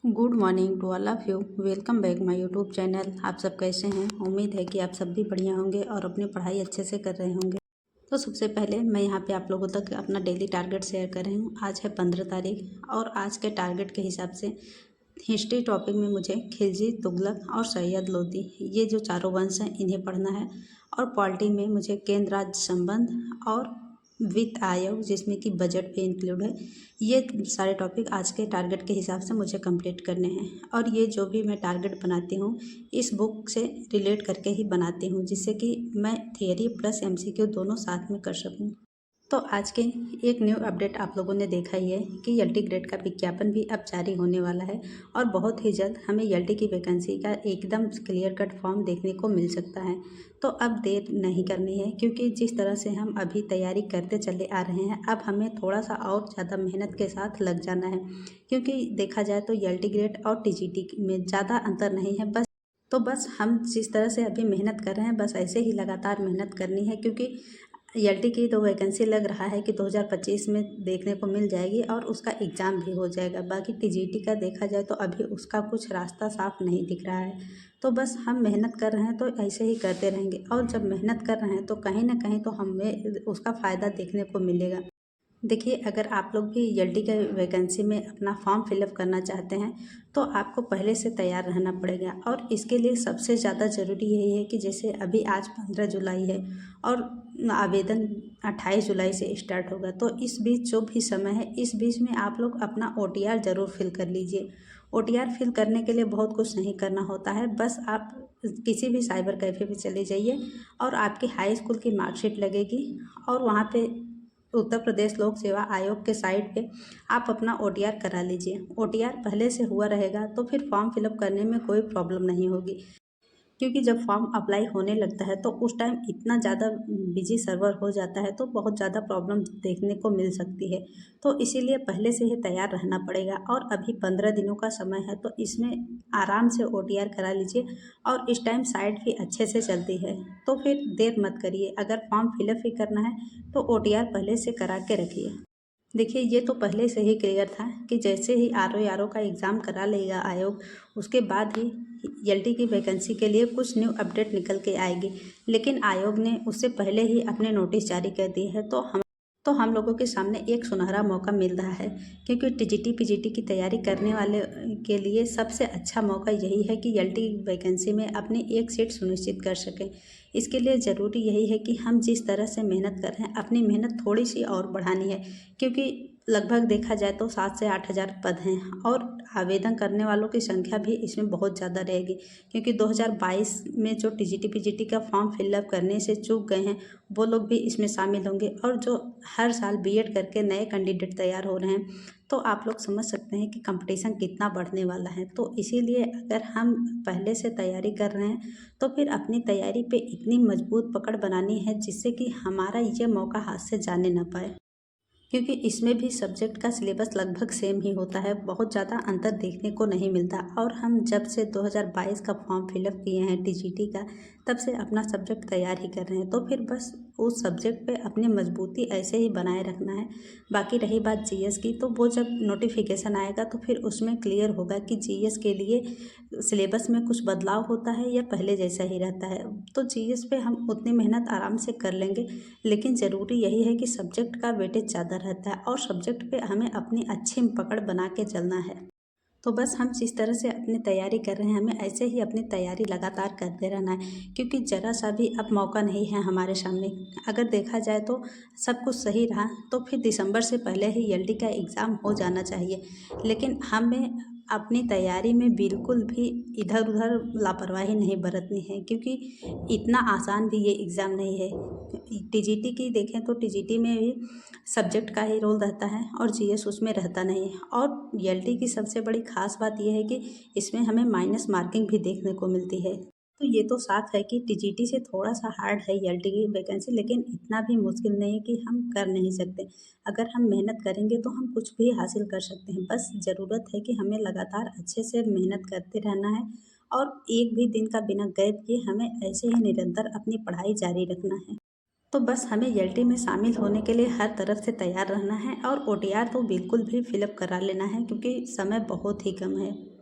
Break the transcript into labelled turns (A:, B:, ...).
A: Good morning to all of you. Welcome back my YouTube channel. आप सब कैसे हैं? उम्मीद है कि आप सब भी बढ़िया होंगे और अपनी पढ़ाई अच्छे से कर रहे होंगे। तो सबसे पहले मैं यहाँ पे आप लोगों तक अपना डेली टारगेट शेयर कर रही हूँ। आज है 15 तारीख और आज के टारगेट के हिसाब से हिस्ट्री टॉपिक में मुझे खिलजी, तुगलक और सैयद लोदी, ये जो चारों वंश हैं इन्हें पढ़ना है। और पॉलिटी में मुझे केंद्र राज्य संबंध और वित्त आयोग जिसमें कि बजट भी इंक्लूड है, ये सारे टॉपिक आज के टारगेट के हिसाब से मुझे कंप्लीट करने हैं। और ये जो भी मैं टारगेट बनाती हूँ इस बुक से रिलेट करके ही बनाती हूँ, जिससे कि मैं थियरी प्लस एमसीक्यू दोनों साथ में कर सकूँ। तो आज के एक न्यू अपडेट आप लोगों ने देखा ही है कि एलटी ग्रेड का विज्ञापन भी अब जारी होने वाला है और बहुत ही जल्द हमें एलटी की वैकेंसी का एकदम क्लियर कट फॉर्म देखने को मिल सकता है। तो अब देर नहीं करनी है, क्योंकि जिस तरह से हम अभी तैयारी करते चले आ रहे हैं अब हमें थोड़ा सा और ज़्यादा मेहनत के साथ लग जाना है। क्योंकि देखा जाए तो एलटी ग्रेड और टीजीटी में ज़्यादा अंतर नहीं है। बस हम जिस तरह से अभी मेहनत कर रहे हैं बस ऐसे ही लगातार मेहनत करनी है, क्योंकि एलटी की तो वैकेंसी लग रहा है कि 2025 में देखने को मिल जाएगी और उसका एग्ज़ाम भी हो जाएगा। बाकी टीजीटी का देखा जाए तो अभी उसका कुछ रास्ता साफ नहीं दिख रहा है। तो बस हम मेहनत कर रहे हैं तो ऐसे ही करते रहेंगे, और जब मेहनत कर रहे हैं तो कहीं ना कहीं तो हमें उसका फ़ायदा देखने को मिलेगा। देखिए, अगर आप लोग भी एलटी के वैकेंसी में अपना फॉर्म फिलअप करना चाहते हैं तो आपको पहले से तैयार रहना पड़ेगा। और इसके लिए सबसे ज़्यादा ज़रूरी यही है कि जैसे अभी आज 15 जुलाई है और आवेदन 28 जुलाई से स्टार्ट होगा, तो इस बीच जो भी समय है इस बीच में आप लोग अपना ओटीआर ज़रूर फिल कर लीजिए। ओटीआर फिल करने के लिए बहुत कुछ नहीं करना होता है, बस आप किसी भी साइबर कैफ़े पे चले जाइए और आपकी हाई स्कूल की मार्कशीट लगेगी और वहाँ पे उत्तर प्रदेश लोक सेवा आयोग के साइट पे आप अपना ओटीआर करा लीजिए। ओटीआर पहले से हुआ रहेगा तो फिर फॉर्म फिलअप करने में कोई प्रॉब्लम नहीं होगी, क्योंकि जब फॉर्म अप्लाई होने लगता है तो उस टाइम इतना ज़्यादा बिजी सर्वर हो जाता है तो बहुत ज़्यादा प्रॉब्लम देखने को मिल सकती है। तो इसीलिए पहले से ही तैयार रहना पड़ेगा और अभी 15 दिनों का समय है, तो इसमें आराम से ओटीआर करा लीजिए। और इस टाइम साइट भी अच्छे से चलती है, तो फिर देर मत करिए। अगर फॉर्म फिलअप ही करना है तो ओटीआर पहले से करा के रखिए। देखिए, ये तो पहले से ही क्लियर था कि जैसे ही आरओ का एग्ज़ाम करा लेगा आयोग, उसके बाद ही एलटी की वैकेंसी के लिए कुछ न्यू अपडेट निकल के आएगी। लेकिन आयोग ने उससे पहले ही अपने नोटिस जारी कर दिए हैं, तो हम लोगों के सामने एक सुनहरा मौका मिल रहा है। क्योंकि टीजीटी पीजीटी की तैयारी करने वाले के लिए सबसे अच्छा मौका यही है कि एलटी वैकेंसी में अपनी एक सीट सुनिश्चित कर सकें। इसके लिए ज़रूरी यही है कि हम जिस तरह से मेहनत कर रहे हैं अपनी मेहनत थोड़ी सी और बढ़ानी है, क्योंकि लगभग देखा जाए तो 7 से 8 हज़ार पद हैं और आवेदन करने वालों की संख्या भी इसमें बहुत ज़्यादा रहेगी। क्योंकि 2022 में जो टीजीटी पीजीटी का फॉर्म फिलअप करने से चूक गए हैं वो लोग भी इसमें शामिल होंगे, और जो हर साल बीएड करके नए कैंडिडेट तैयार हो रहे हैं, तो आप लोग समझ सकते हैं कि कंपटीशन कितना बढ़ने वाला है। तो इसीलिए अगर हम पहले से तैयारी कर रहे हैं तो फिर अपनी तैयारी पे इतनी मजबूत पकड़ बनानी है जिससे कि हमारा ये मौका हाथ से जाने ना पाए। क्योंकि इसमें भी सब्जेक्ट का सिलेबस लगभग सेम ही होता है, बहुत ज़्यादा अंतर देखने को नहीं मिलता। और हम जब से 2022 का फॉर्म फिलअप किए हैं टीजीटी का, तब से अपना सब्जेक्ट तैयार ही कर रहे हैं। तो फिर बस उस सब्जेक्ट पे अपनी मजबूती ऐसे ही बनाए रखना है। बाकी रही बात जीएस की, तो वो जब नोटिफिकेशन आएगा तो फिर उसमें क्लियर होगा कि जीएस के लिए सिलेबस में कुछ बदलाव होता है या पहले जैसा ही रहता है। तो जीएस पे हम उतनी मेहनत आराम से कर लेंगे, लेकिन ज़रूरी यही है कि सब्जेक्ट का वेटेज ज़्यादा रहता है और सब्जेक्ट पे हमें अपनी अच्छी पकड़ बना के चलना है। तो बस हम जिस तरह से अपनी तैयारी कर रहे हैं हमें ऐसे ही अपनी तैयारी लगातार करते रहना है, क्योंकि ज़रा सा भी अब मौका नहीं है हमारे सामने। अगर देखा जाए तो सब कुछ सही रहा तो फिर दिसंबर से पहले ही एलटी का एग्ज़ाम हो जाना चाहिए। लेकिन हमें अपनी तैयारी में बिल्कुल भी इधर उधर लापरवाही नहीं बरतनी है, क्योंकि इतना आसान भी ये एग्ज़ाम नहीं है। टीजीटी की देखें तो टीजीटी में भी सब्जेक्ट का ही रोल रहता है और जीएस उसमें रहता नहीं है। और एलटी की सबसे बड़ी खास बात यह है कि इसमें हमें माइनस मार्किंग भी देखने को मिलती है। तो ये तो साफ है कि टीजीटी से थोड़ा सा हार्ड है एलटी की वैकेंसी, लेकिन इतना भी मुश्किल नहीं है कि हम कर नहीं सकते। अगर हम मेहनत करेंगे तो हम कुछ भी हासिल कर सकते हैं। बस ज़रूरत है कि हमें लगातार अच्छे से मेहनत करते रहना है और एक भी दिन का बिना गैप किए हमें ऐसे ही निरंतर अपनी पढ़ाई जारी रखना है। तो बस हमें एलटी में शामिल होने के लिए हर तरफ से तैयार रहना है और ओटीआर तो बिल्कुल भी फिलअप करा लेना है क्योंकि समय बहुत ही कम है।